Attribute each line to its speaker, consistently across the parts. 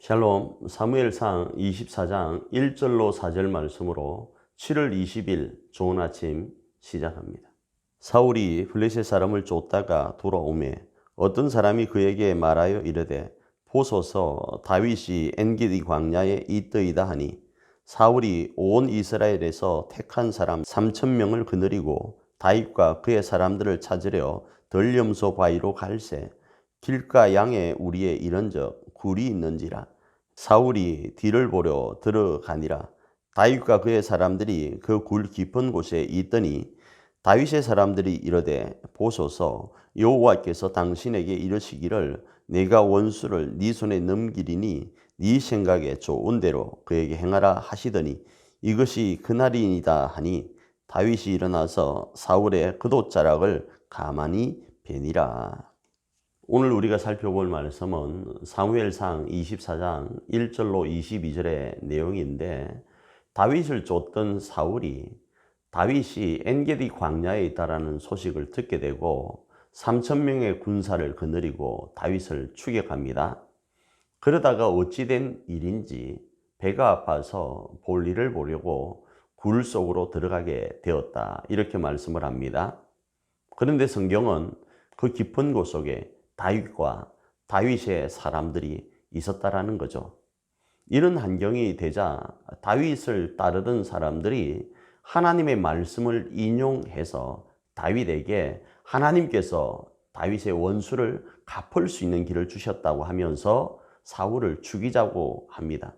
Speaker 1: 샬롬. 사무엘상 24장 1절로 4절 말씀으로 7월 20일 좋은 아침 시작합니다. 사울이 블레셋 사람을 쫓다가 돌아오매 어떤 사람이 그에게 말하여 이르되 보소서 다윗이 엔게디 광야에 있더이다 하니 사울이 온 이스라엘에서 택한 사람 3,000명을 거느리고 다윗과 그의 사람들을 찾으려 덜염소 바위로 갈새 길가 양에 우리에 이른적 굴이 있는지라. 사울이 뒤를 보려 들어가니라. 다윗과 그의 사람들이 그 굴 깊은 곳에 있더니 다윗의 사람들이 이르되 보소서 여호와께서 당신에게 이르시기를 내가 원수를 네 손에 넘기리니 네 생각에 좋은 대로 그에게 행하라 하시더니 이것이 그날이니이다 하니 다윗이 일어나서 사울의 겉옷자락을 가만히 베니라. 오늘 우리가 살펴볼 말씀은 사무엘상 24장 1절로 22절의 내용인데, 다윗을 쫓던 사울이 다윗이 엔게디 광야에 있다라는 소식을 듣게 되고 3,000명의 군사를 거느리고 다윗을 추격합니다. 그러다가 어찌된 일인지 배가 아파서 볼일을 보려고 굴 속으로 들어가게 되었다, 이렇게 말씀을 합니다. 그런데 성경은 그 깊은 곳 속에 다윗과 다윗의 사람들이 있었다라는 거죠. 이런 환경이 되자 다윗을 따르던 사람들이 하나님의 말씀을 인용해서 다윗에게 하나님께서 다윗의 원수를 갚을 수 있는 길을 주셨다고 하면서 사울을 죽이자고 합니다.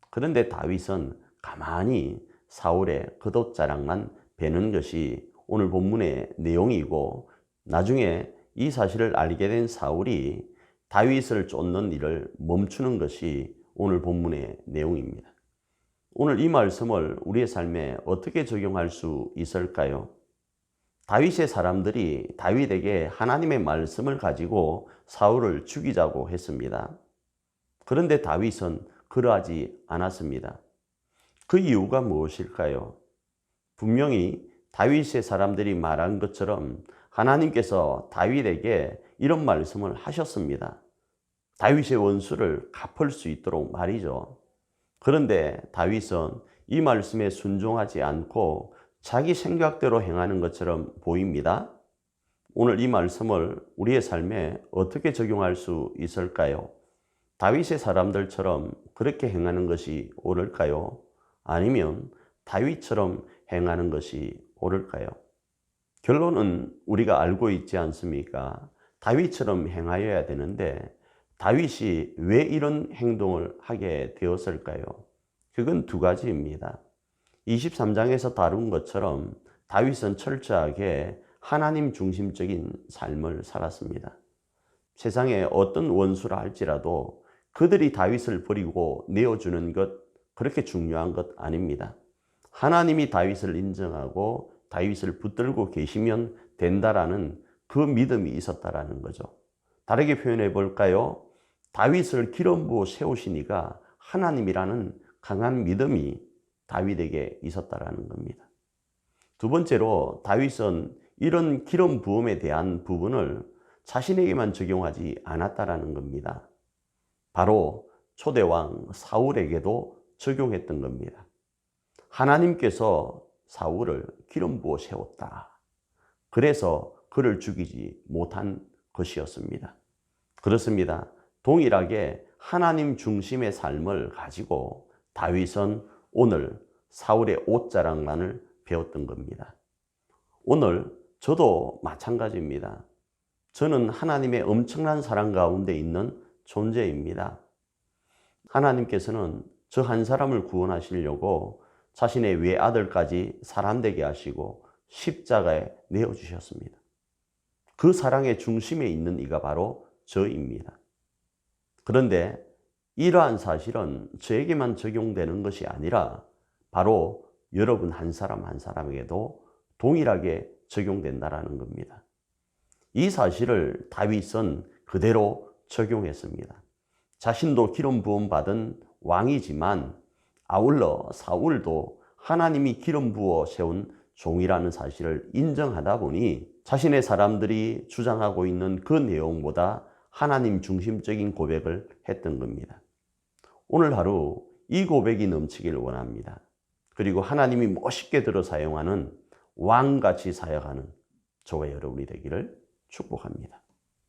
Speaker 1: 그런데 다윗은 가만히 사울의 겉옷자락만 베는 것이 오늘 본문의 내용이고, 나중에 이 사실을 알게 된 사울이 다윗을 쫓는 일을 멈추는 것이 오늘 본문의 내용입니다. 오늘 이 말씀을 우리의 삶에 어떻게 적용할 수 있을까요? 다윗의 사람들이 다윗에게 하나님의 말씀을 가지고 사울을 죽이자고 했습니다. 그런데 다윗은 그러하지 않았습니다. 그 이유가 무엇일까요? 분명히 다윗의 사람들이 말한 것처럼 하나님께서 다윗에게 이런 말씀을 하셨습니다. 다윗의 원수를 갚을 수 있도록 말이죠. 그런데 다윗은 이 말씀에 순종하지 않고 자기 생각대로 행하는 것처럼 보입니다. 오늘 이 말씀을 우리의 삶에 어떻게 적용할 수 있을까요? 다윗의 사람들처럼 그렇게 행하는 것이 옳을까요? 아니면 다윗처럼 행하는 것이 옳을까요? 결론은 우리가 알고 있지 않습니까? 다윗처럼 행하여야 되는데 다윗이 왜 이런 행동을 하게 되었을까요? 그건 두 가지입니다. 23장에서 다룬 것처럼 다윗은 철저하게 하나님 중심적인 삶을 살았습니다. 세상에 어떤 원수라 할지라도 그들이 다윗을 버리고 내어주는 것, 그렇게 중요한 것 아닙니다. 하나님이 다윗을 인정하고 다윗을 붙들고 계시면 된다라는 그 믿음이 있었다라는 거죠. 다르게 표현해 볼까요? 다윗을 기름 부어 세우신 이가 하나님이라는 강한 믿음이 다윗에게 있었다라는 겁니다. 두 번째로 다윗은 이런 기름 부음에 대한 부분을 자신에게만 적용하지 않았다라는 겁니다. 바로 초대왕 사울에게도 적용했던 겁니다. 하나님께서 사울을 기름 부어 세웠다. 그래서 그를 죽이지 못한 것이었습니다. 그렇습니다. 동일하게 하나님 중심의 삶을 가지고 다윗은 오늘 사울의 옷자락만을 배웠던 겁니다. 오늘 저도 마찬가지입니다. 저는 하나님의 엄청난 사랑 가운데 있는 존재입니다. 하나님께서는 저 한 사람을 구원하시려고 자신의 외아들까지 사람되게 하시고 십자가에 내어주셨습니다. 그 사랑의 중심에 있는 이가 바로 저입니다. 그런데 이러한 사실은 저에게만 적용되는 것이 아니라 바로 여러분 한 사람 한 사람에게도 동일하게 적용된다는 겁니다. 이 사실을 다윗은 그대로 적용했습니다. 자신도 기름 부음 받은 왕이지만 아울러 사울도 하나님이 기름 부어 세운 종이라는 사실을 인정하다 보니 자신의 사람들이 주장하고 있는 그 내용보다 하나님 중심적인 고백을 했던 겁니다. 오늘 하루 이 고백이 넘치길 원합니다. 그리고 하나님이 멋있게 들어 사용하는 왕같이 사역하는 저와 여러분이 되기를 축복합니다.